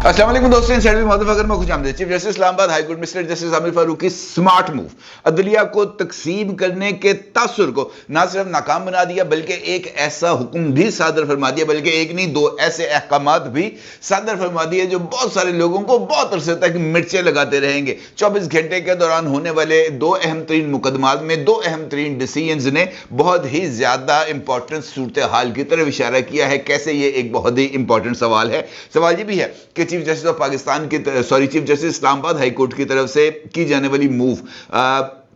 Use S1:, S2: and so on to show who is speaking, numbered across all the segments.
S1: अस्सलाम वालेकुम दोस्तों, में खुश आमदीद। Chief justice Islamabad high court mister justice Aamir Farooq की स्मार्ट मूव अदलिया को तकसीम करने के तासुर को ना सिर्फ नाकाम बना दिया बल्कि एक ऐसा हुक्म भी सादर फरमा दिया, बल्कि एक नहीं दो ऐसे अहकामात भी सादर फरमा दिए जो बहुत सारे लोगों को बहुत अरसे तक मिर्चें लगाते रहेंगे। 24 घंटे के दौरान होने वाले दो अहम तरीन मुकदमात में दो अहम तरीन डिसीजंस ने बहुत ही ज्यादा इंपॉर्टेंट सूरत हाल की तरफ इशारा किया है। कैसे? ये एक बहुत ही इंपॉर्टेंट सवाल है। सवाल ये भी है कि चीफ जस्टिस ऑफ पाकिस्तान की chief justice Islamabad high court की तरफ से की जाने वाली मूव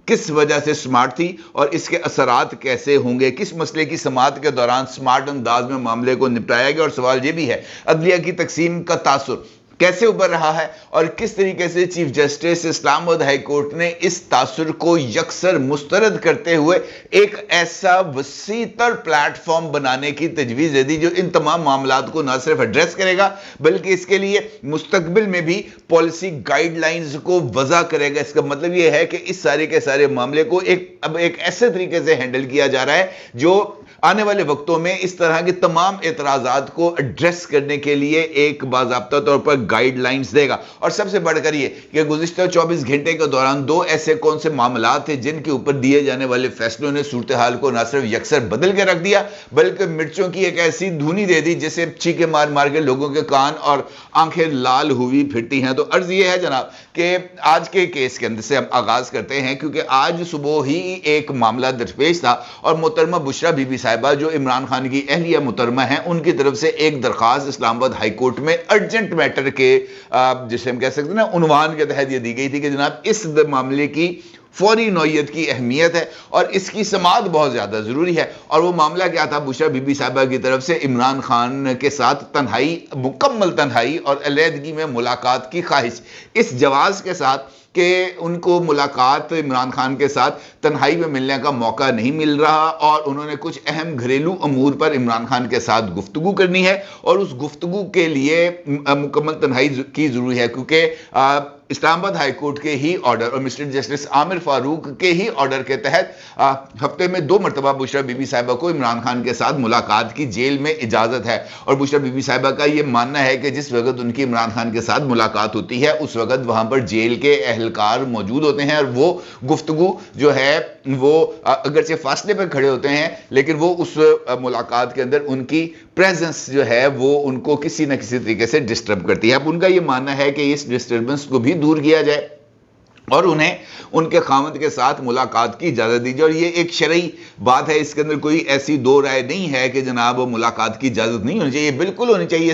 S1: किस वजह से स्मार्ट थी और इसके असरात कैसे होंगे, किस मसले की समाअत के दौरान स्मार्ट अंदाज में मामले को निपटाया गया। और सवाल यह भी है अदलिया की तकसीम का तासुर कैसे उभर रहा है और किस तरीके से chief justice Islamabad high court ने इस तासुर को यकसर मुस्तरद करते हुए एक ऐसा वसी तर प्लेटफॉर्म बनाने की तजवीज़ दे दी जो इन तमाम मामलात को न सिर्फ एड्रेस करेगा बल्कि इसके लिए मुस्तकबिल में भी पॉलिसी गाइडलाइंस को वज़ा करेगा। इसका मतलब यह है कि इस सारे के सारे मामले को अब एक ऐसे तरीके से हैंडल किया जा रहा है जो आने वाले वक्तों में इस तरह के तमाम एतराज़ात को एड्रेस करने के लिए एक बाज़ाब्ता तौर पर गाइडलाइंस देगा। और सबसे बढ़कर ये कि गुज़िश्ता 24 घंटे के दौरान दो ऐसे कौन से मामलात थे जिनके ऊपर दिए जाने वाले फैसलों ने सूरत हाल को न सिर्फ यकसर बदल के रख दिया बल्कि मिर्चों की एक ऐसी धुनी दे दी जिसे चीखे मार मार के लोगों के कान और आंखें लाल हुई फिरती हैं। तो अर्ज ये है जनाब कि आज के केस के अंदर से हम आगाज करते हैं, क्योंकि आज सुबह ही एक मामला दरपेश था और मोहतरमा बुशरा बीबी साहिबा जो इमरान खान की अहलिया मुहतरमा हैं उनकी तरफ से एक दरखास्त इस्लामाबाद हाई कोर्ट में अर्जेंट मैटर के जिसे हम कह सकते हैं ना उन्वान के तहत ये दी गई थी कि जनाब इस मामले की फौरी नौयत की अहमियत है और इसकी समाअत बहुत ज्यादा जरूरी है। और वो मामला क्या था? बुशरा बीबी साहिबा की तरफ से इमरान खान के साथ तन्हाई, मुकम्मल तन्हाई और अलहदगी में मुलाकात की ख्वाहिश, इस जवाज के साथ कि उनको मुलाकात इमरान खान के साथ तन्हाई में मिलने का मौका नहीं मिल रहा और उन्होंने कुछ अहम घरेलू अमूर पर इमरान खान के साथ गुफ्तगू करनी है और उस गुफ्तगू के लिए मुकम्मल तन्हाई की जरूरी है, क्योंकि इस्लामाबाद हाई कोर्ट के ही ऑर्डर और मिस्टर जस्टिस आमिर फारूक के ही ऑर्डर के तहत हफ्ते में 2 मरतबा बुशरा बीबी साहिबा को इमरान खान के साथ मुलाकात की जेल में इजाजत है। और बुशरा बीबी साहिबा का यह मानना है कि जिस वक्त उनकी इमरान खान के साथ मुलाकात होती है उस वक्त वहां पर जेल के अहलकार मौजूद होते हैं और वो गुफ्तगू जो है वो अगरचे फासले पर खड़े होते हैं लेकिन वो उस मुलाकात के अंदर उनकी प्रेजेंस जो है वो उनको किसी न किसी तरीके से डिस्टर्ब करती है। अब उनका ये मानना है कि इस डिस्टर्बेंस को भी दूर किया जाए और उन्हें उनके खामद के साथ मुलाकात की इजाज़त दी जाए। और ये एक शरई बात है, इसके अंदर कोई ऐसी दो राय नहीं है कि जनाब मुलाकात की इजाज़त नहीं होनी चाहिए, बिल्कुल होनी चाहिए,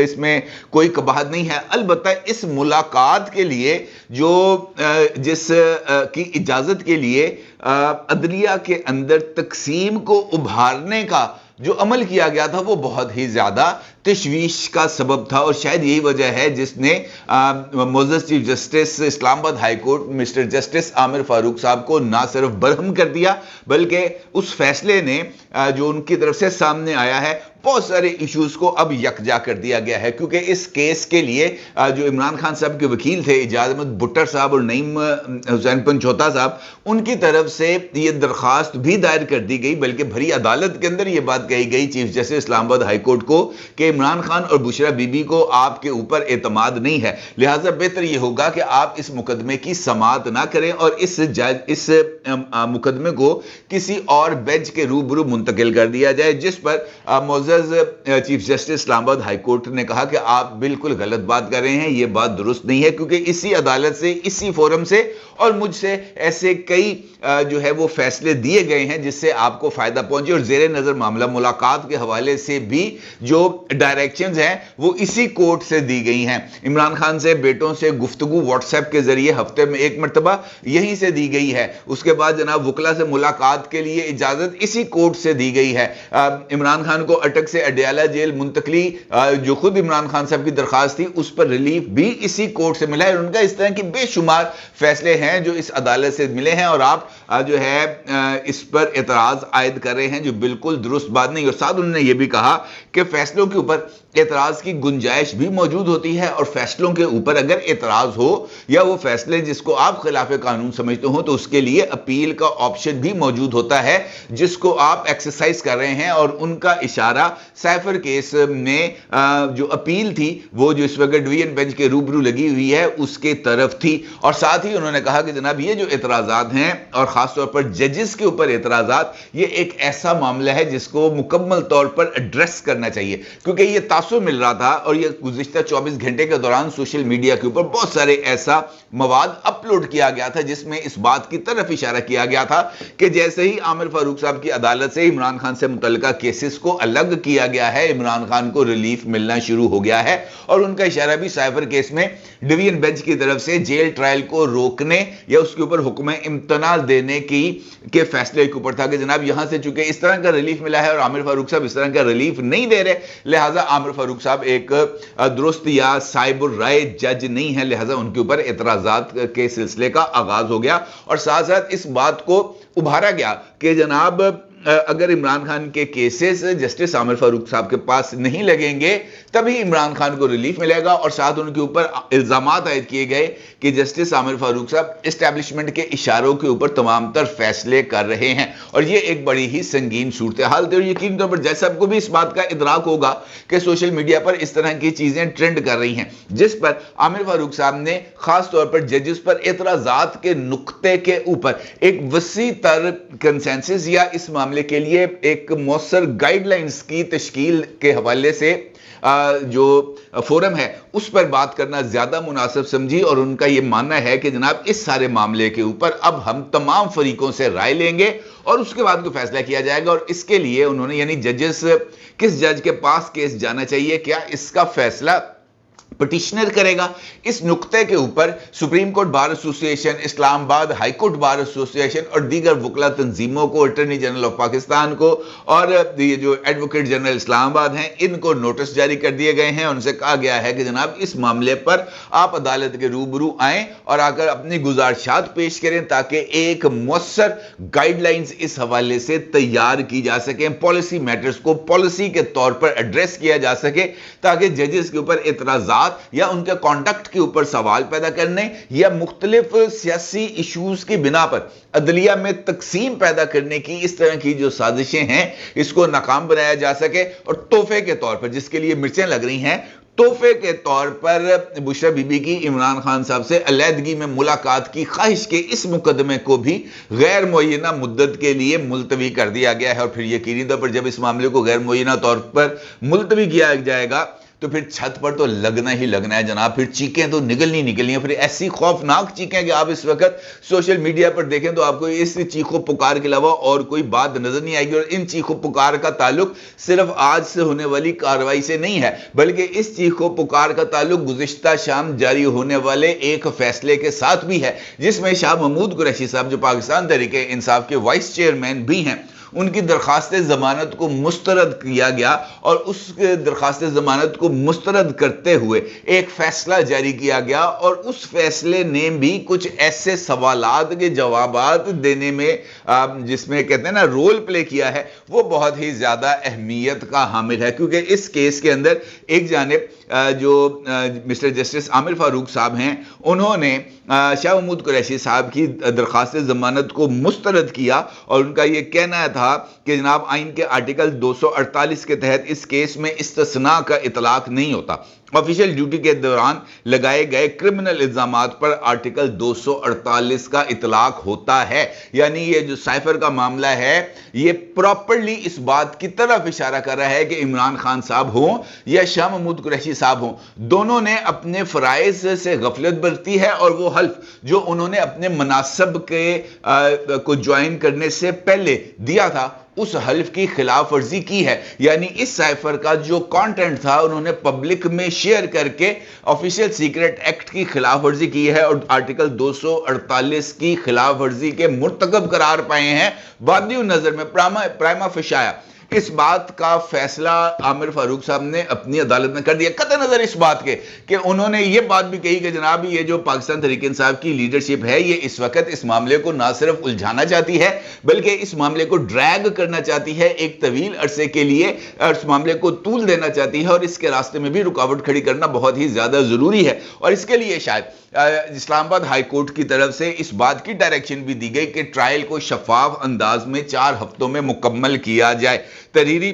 S1: इसमें कोई कबाहत नहीं है। अलबत्ता इस मुलाकात के लिए जो जिस की इजाज़त के लिए अदलिया के अंदर तकसीम को उभारने का जो अमल किया गया था वो बहुत ही ज्यादा तशवीश का सबब था और शायद यही वजह है जिसने मोअज़्ज़ज़ chief justice Islamabad high court mister justice Aamir Farooq साहब को ना सिर्फ बरहम कर दिया बल्कि उस फैसले ने जो उनकी तरफ से सामने आया है बहुत सारे इश्यूज को अब यकजा कर दिया गया है। क्योंकि इस केस के लिए जो इमरान खान साहब के वकील थे इजाज अहमद भुट्टर साहब और नईम हुसैन पंचोता साहब, उनकी तरफ से ये दरखास्त भी दायर कर दी गई, बल्कि भरी अदालत के अंदर ये बात कही गई chief justice Islamabad high court को कि इमरान खान और बुशरा बीबी को आपके ऊपर एतमाद नहीं है, लिहाजा बेहतर यह होगा कि आप इस मुकदमे की समाअत ना करें और इस मुकदमे को किसी और बेंच के रूबरू मुंतकिल कर दिया जाए। जिस पर मोअज़्ज़ज़ chief justice Islamabad high court ने कहा कि आप बिल्कुल गलत बात कर रहे हैं, यह बात दुरुस्त नहीं है, क्योंकि इसी अदालत से, इसी फोरम से और मुझसे ऐसे कई जो है वो फैसले दिए गए हैं जिससे आपको फायदा पहुंचे। और जेर नजर मामला मुलाकात के हवाले से भी जो डायरेक्शंस हैं वो इसी कोर्ट से दी गई हैं। इमरान खान से बेटों से गुफ्तगू व्हाट्सएप के जरिए हफ्ते में 1 मरतबा यहीं से दी गई है। उसके बाद जनाब वकला से मुलाकात के लिए इजाजत इसी कोर्ट से दी गई है। इमरान खान को अटक से अडयाला जेल मुंतकली जो खुद इमरान खान साहब की दरखास्त थी उस पर रिलीफ भी इसी कोर्ट से मिला है। उनका इस तरह की बेशुमार फैसले हैं जो इस अदालत से मिले हैं और आप जो है इस पर एतराज आयद कर रहे हैं जो बिल्कुल दुरुस्त बात नहीं। और साथ उन्होंने यह भी कहा कि फैसलों के ऊपर ऊपर एतराज की गुंजाइश भी मौजूद होती है, और फैसलों के ऊपर अगर एतराज हो या वो फैसले जिसको आप खिलाफ कानून समझते हो तो उसके लिए अपील का ऑप्शन भी मौजूद होता है, जिसको आप एक्सरसाइज कर रहे हैं। और उनका इशारा साइफर केस में जो अपील थी वो जो इस वक्त डिवीजन बेंच के रूबरू लगी हुई है उसके तरफ थी। और साथ ही उन्होंने कहा कि जनाब ये जो एतराजात हैं और खासतौर पर जजेस के ऊपर एतराजात, ये एक ऐसा मामला है जिसको मुकम्मल तौर पर एड्रेस करना चाहिए, क्योंकि ये तासुर मिल रहा था और ये गुज़िश्ता 24 घंटे के दौरान सोशल मीडिया के ऊपर बहुत सारे ऐसा मवाद अपलोड किया गया था जिसमें इस बात की तरफ इशारा किया गया था कि जैसे ही आमिर फारूक साहब की अदालत से इमरान खान से मुतल्लिका केसेस को अलग किया गया है, इमरान खान को रिलीफ मिलना शुरू हो गया है। और उनका इशारा भी साइफर केस में डिवीजन बेंच की तरफ से जेल ट्रायल को रोकने या उसके ऊपर हुक्म इम्तना देने के फैसले के ऊपर था कि जनाब यहां से चूंकि इस तरह का रिलीफ मिला है और आमिर फारूक साहब इस तरह का रिलीफ नहीं दे रहे, लिहाजा आमिर फारूक साहब एक दुरुस्त या साहिबुर राय जज नहीं है, लिहाजा उनके ऊपर एतराजात के सिलसिले का आगाज हो गया। और साथ साथ इस बात को उभारा गया कि जनाब अगर इमरान खान के केसेस जस्टिस आमिर फारूक साहब के पास नहीं लगेंगे तभी इमरान खान को रिलीफ मिलेगा। और साथ उनके ऊपर इल्जामात आयद किए गए कि जस्टिस आमिर फारूक साहब एस्टैब्लिशमेंट के इशारों के ऊपर तमाम तर फैसले कर रहे हैं, और ये एक बड़ी ही संगीन सूरत हाल थी। और यकीन तौर पर जैसे आपको भी इस बात का इदराक होगा कि सोशल मीडिया पर इस तरह की चीजें ट्रेंड कर रही हैं, जिस पर आमिर फारूक साहब ने खास तौर पर जजेस पर एतराजात के नुक्ते के ऊपर एक वसी तर कंसेंसस या इस मामले के लिए एक मौसर गाइडलाइंस की तश्कील के हवाले से जो फोरम है उस पर बात करना ज्यादा मुनासिब समझी। और उनका यह मानना है कि जनाब इस सारे मामले के ऊपर अब हम तमाम फरीकों से राय लेंगे और उसके बाद कोई फैसला किया जाएगा। और इसके लिए उन्होंने यानी जजेस किस जज के पास केस जाना चाहिए, क्या इसका फैसला पिटिशनर करेगा, इस नुक्ते के ऊपर supreme court bar association, Islamabad high court bar association और दीगर वकला तंजीमों को, अटॉर्नी जनरल ऑफ पाकिस्तान को और ये जो एडवोकेट जनरल इस्लामाबाद हैं इनको नोटिस जारी कर दिए गए हैं। उनसे कहा गया है कि जनाब इस मामले पर आप अदालत के रूबरू आएं और आकर अपनी गुजारिशात पेश करें ताकि एक मुअस्सर गाइडलाइंस इस हवाले से तैयार की जा सके, पॉलिसी मैटर्स को पॉलिसी के तौर पर एड्रेस किया जा सके, ताकि जजेस के ऊपर एतराजात या उनके कॉन्डक्ट के ऊपर सवाल पैदा करने या मुख्तलिफ सियासी इश्यूज की बिना पर अदलिया में तकसीम पैदा करने की इस तरह की जो साजिशें हैं इसको नाकाम बनाया जा सके। और तोहफे के तौर पर जिसके लिए मिर्चें लग रही हैं, तोहफे के तौर पर बुशरा बीबी की इमरान खान साहब से अलहदगी में मुलाकात की ख्वाहिश के इस मुकदमे को भी गैर मुअय्यना मुद्दत के लिए मुलतवी कर दिया गया है। और फिर यकीनी तौर पर जब इस मामले को गैर मुअय्यना तौर पर मुलतवी किया जाएगा तो फिर छत पर तो लगना ही लगना है जनाब, फिर चीखें तो निकलनी है, फिर ऐसी खौफनाक चीखें कि आप इस वक्त सोशल मीडिया पर देखें तो आपको इस चीखों पुकार के अलावा और कोई बात नजर नहीं आएगी। और इन चीखों पुकार का ताल्लुक सिर्फ आज से होने वाली कार्रवाई से नहीं है, बल्कि इस चीखों पुकार का ताल्लुक गुज़िश्ता शाम जारी होने वाले एक फैसले के साथ भी है, जिसमें शाह महमूद कुरैशी साहब जो पाकिस्तान तहरीक इंसाफ के वाइस चेयरमैन भी हैं, उनकी दरखास्त जमानत को मुस्तरद किया गया और उस दरखास्त जमानत को मुस्तरद करते हुए एक फैसला जारी किया गया। और उस फैसले ने भी कुछ ऐसे सवालात के जवाबात देने में जिसमें कहते हैं ना रोल प्ले किया है, वो बहुत ही ज्यादा अहमियत का हामिल है। क्योंकि इस केस के अंदर एक जानिब जो मिस्टर जस्टिस आमिर फारूक साहब हैं उन्होंने शाह महमूद कुरैशी साहब की दरखास्त जमानत को मुस्तरद किया और उनका यह कहना था कि जनाब आइन के आर्टिकल 248 के तहत इस केस में इस्तिस्ना का इतलाक नहीं होता। ऑफिशियल ड्यूटी के दौरान लगाए गए क्रिमिनल इल्जामात पर आर्टिकल 248 का इतलाक होता है। यानी ये जो साइफर का मामला है ये प्रॉपर्ली इस बात की तरफ इशारा कर रहा है कि इमरान खान साहब हों या शाह महमूद कुरैशी साहब हों, दोनों ने अपने फराइज से गफलत बरती है और वो हल्फ जो उन्होंने अपने मनासब के को ज्वाइन करने से पहले दिया था उस हल्फ की खिलाफ वर्जी की है। यानी इस साइफर का जो कंटेंट था उन्होंने पब्लिक में शेयर करके ऑफिशियल सीक्रेट एक्ट की खिलाफ वर्जी की है और आर्टिकल 248 की खिलाफ वर्जी के मुर्तकब करार पाए हैं। वादी नजर में प्राइमा फिशाया इस बात का फैसला आमिर फारूक साहब ने अपनी अदालत में कर दिया, कतई नजर इस बात के कि उन्होंने ये बात भी कही कि जनाब ये जो पाकिस्तान तहरीक इंसाफ की लीडरशिप है ये इस वक्त इस मामले को ना सिर्फ उलझाना चाहती है बल्कि इस मामले को ड्रैग करना चाहती है एक तवील अरसे के लिए, इस मामले को तूल देना चाहती है और इसके रास्ते में भी रुकावट खड़ी करना बहुत ही ज्यादा जरूरी है। और इसके लिए शायद इस्लामाबाद हाई कोर्ट की तरफ से इस बात की डायरेक्शन भी दी गई कि ट्रायल को शफाफ अंदाज में 4 हफ्तों में मुकम्मल किया जाए। तहरीरी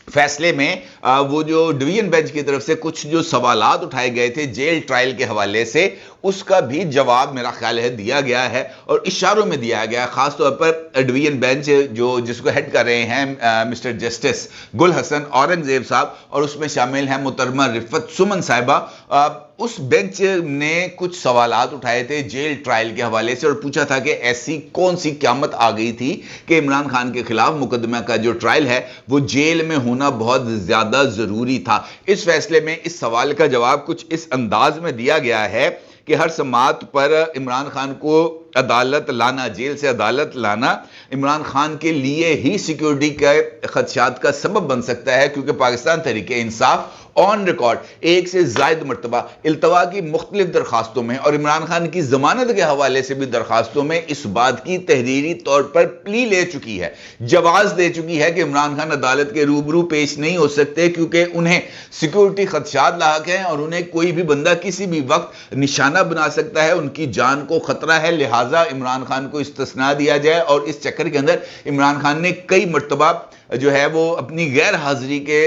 S1: फैसले में वो जो डिवीजन बेंच की तरफ से कुछ जो सवालात उठाए गए थे जेल ट्रायल के हवाले से, उसका भी जवाब मेरा ख्याल है दिया गया है और इशारों में दिया गया है। खासतौर पर डिवीजन बेंच जो जिसको हेड कर रहे हैं मिस्टर जस्टिस गुल हसन औरंगजेब साहब और उसमें शामिल हैं मुहतरमा रिफत सुमन साहिबा, उस बेंच ने कुछ सवालात उठाए थे जेल ट्रायल के हवाले से और पूछा था कि ऐसी कौन सी क़यामत आ गई थी कि इमरान खान के खिलाफ मुकदमा का जो ट्रायल है वो जेल में होना बहुत ज्यादा जरूरी था। इस फैसले में इस सवाल का जवाब कुछ इस अंदाज में दिया गया है कि हर समात पर इमरान खान को अदालत लाना, जेल से अदालत लाना इमरान खान के लिए ही सिक्योरिटी के खदशात का सबब बन सकता है, क्योंकि पाकिस्तान तहरीक इंसाफ ऑन रिकॉर्ड 1 से ज्यादा मरतबा इल्तवा की मुख्तलिफ दरखास्तों में और इमरान खान की जमानत के हवाले से भी दरखास्तों में इस बात की तहरीरी तौर पर प्ली ले चुकी है, जवाज दे चुकी है कि इमरान खान अदालत के रूबरू पेश नहीं हो सकते क्योंकि उन्हें सिक्योरिटी खदशात लाहक हैं और उन्हें कोई भी बंदा किसी भी वक्त निशाना बना सकता है, उनकी जान को खतरा है, लिहाजा इमरान खान को इस्तिस्ना दिया जाए। और इस चक्कर के अंदर इमरान खान ने कई मरतबा जो है वो अपनी गैर हाजिरी के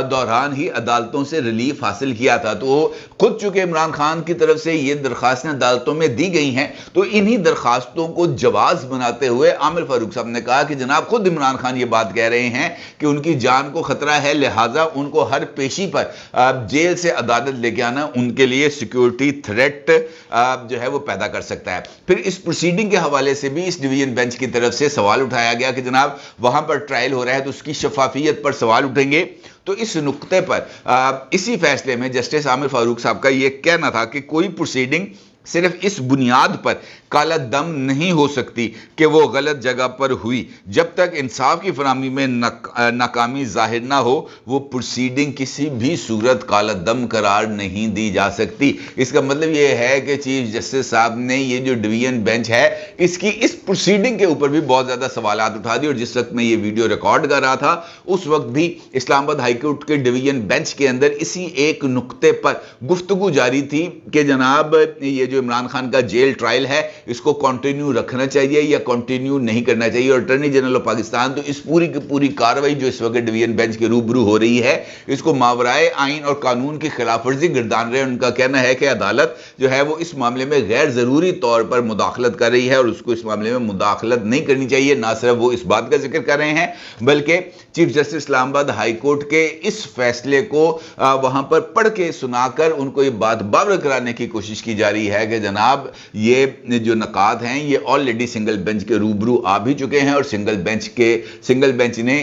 S1: दौरान ही अदालतों से रिलीफ हासिल किया था। तो खुद चूंकि इमरान खान की तरफ से ये दरखास्तें अदालतों में दी गई हैं तो इन्हीं दरखास्तों को जवाज बनाते हुए आमिर फारूक साहब ने कहा कि जनाब खुद इमरान खान ये बात कह रहे हैं कि उनकी जान को खतरा है, लिहाजा उनको हर पेशी पर जेल से अदालत लेके आना उनके लिए सिक्योरिटी थ्रेट जो है वो पैदा कर सकता है। फिर इस प्रोसीडिंग के हवाले से भी इस डिवीजन बेंच की तरफ से सवाल उठाया गया कि जनाब वहां पर ट्रायल हो रहा है तो उसकी शफाफियत पर सवाल उठेंगे। तो इस नुक्ते पर इसी फैसले में जस्टिस आमिर फारूक साहब का यह कहना था कि कोई प्रोसीडिंग सिर्फ इस बुनियाद पर काला दम नहीं हो सकती कि वो गलत जगह पर हुई, जब तक इंसाफ की फराहमी में नाकामी जाहिर ना हो वो प्रोसीडिंग किसी भी सूरत काला दम करार नहीं दी जा सकती। इसका मतलब ये है कि चीफ जस्टिस साहब ने ये जो डिवीजन बेंच है इसकी इस प्रोसीडिंग के ऊपर भी बहुत ज्यादा सवालात उठा दिए और जिस वक्त मैं ये वीडियो रिकॉर्ड कर रहा था उस वक्त भी इस्लामाबाद हाईकोर्ट के डिवीजन बेंच के अंदर इसी एक नुक्ते पर गुफ्तगू जारी थी कि जनाब ये जो इमरान खान का जेल ट्रायल है इसको कंटिन्यू रखना चाहिए या कंटिन्यू नहीं करना चाहिए। और अटॉर्नी जनरल ऑफ पाकिस्तान तो इस पूरी की पूरी कार्रवाई जो इस वक्त डिवीजन बेंच के रूबरू हो रही है इसको मावराए आइन और कानून की खिलाफ वर्जी गिरदान रहे। उनका कहना है कि अदालत जो है वो इस मामले में गैर जरूरी तौर पर मुदाखलत कर रही है और उसको इस मामले में मुदाखलत नहीं करनी चाहिए। ना सिर्फ वो इस बात का जिक्र कर रहे हैं बल्कि chief justice Islamabad high court के इस फैसले को वहां पर पढ़ के सुनाकर उनको ये बात बावर कराने की कोशिश की जा रही है कि जनाब ये जो नकात हैं ये ऑलरेडी सिंगल बेंच के रूबरू आ भी चुके हैं और सिंगल बेंच ने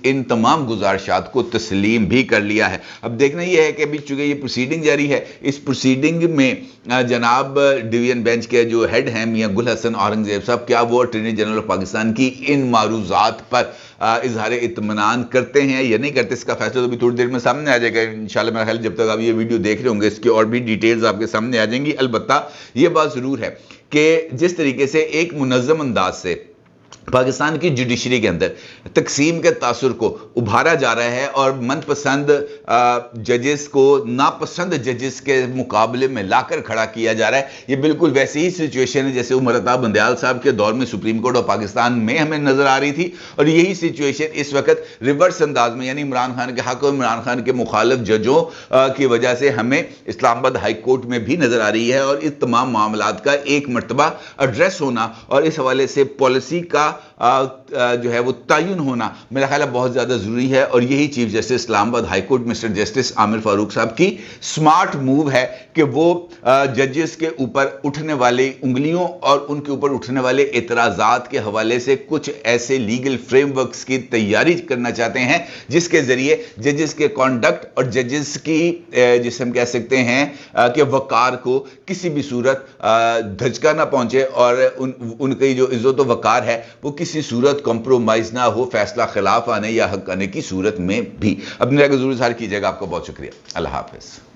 S1: इन तमाम गुजारिशात को तस्लीम भी कर लिया है। अब देखना यह है कि अभी चूंकि ये प्रोसीडिंग जारी है इस प्रोसीडिंग में जनाब डिवीजन बेंच के जो हेड हैं मियां गुल हसन औरंगजेब साहब क्या वो अटॉर्नी जनरल ऑफ पाकिस्तान की इन मारूजात पर इजहार इत्मीनान करते हैं या नहीं करते, इसका फैसला तो भी थोड़ी देर में सामने आ जाएगा इंशाल्लाह। मेरा ख्याल जब तक आप ये वीडियो देख रहे होंगे इसकी और भी डिटेल्स आपके सामने आ जाएंगी। अलबत्ता ये बात जरूर है कि जिस तरीके से एक मुनज़्ज़म अंदाज से पाकिस्तान की जुडिशरी के अंदर तकसीम के तासुर को उभारा जा रहा है और मनपसंद जजेस को नापसंद जजेस के मुकाबले में लाकर खड़ा किया जा रहा है, ये बिल्कुल वैसी ही सिचुएशन है जैसे उमर अता बंदयाल साहब के दौर में सुप्रीम कोर्ट ऑफ पाकिस्तान में हमें नजर आ रही थी। और यही सिचुएशन इस वक्त रिवर्स अंदाज में यानी इमरान खान के हक और इमरान खान के मुखालिफ जजों की वजह से हमें इस्लामाबाद हाई कोर्ट में भी नजर आ रही है। और इस तमाम मामलात का एक मरतबा एड्रेस होना और इस हवाले से पॉलिसी का जो है वो तयन होना मेरा ख्याल है बहुत ज्यादा जरूरी है। और यही chief justice Islamabad high court mister justice Aamir Farooq साहब की स्मार्ट मूव है कि वो जजेस के ऊपर उठने वाली उंगलियों और उनके ऊपर उठने वाले एतराजात के हवाले से कुछ ऐसे लीगल फ्रेमवर्क्स की तैयारी करना चाहते हैं जिसके जरिए जजेस के कॉन्डक्ट और जजेस की जिसे हम कह सकते हैं कि वकार को किसी भी सूरत धचका ना पहुंचे और उनकी जो इज्जत व वकार है वो किसी सूरत صورت کمپرومائز نہ ہو، فیصلہ خلاف آنے یا حق آنے کی صورت میں بھی۔ اپنی رائے کو ضرور اظہار کیجیے گا۔ آپ کا بہت شکریہ، اللہ حافظ۔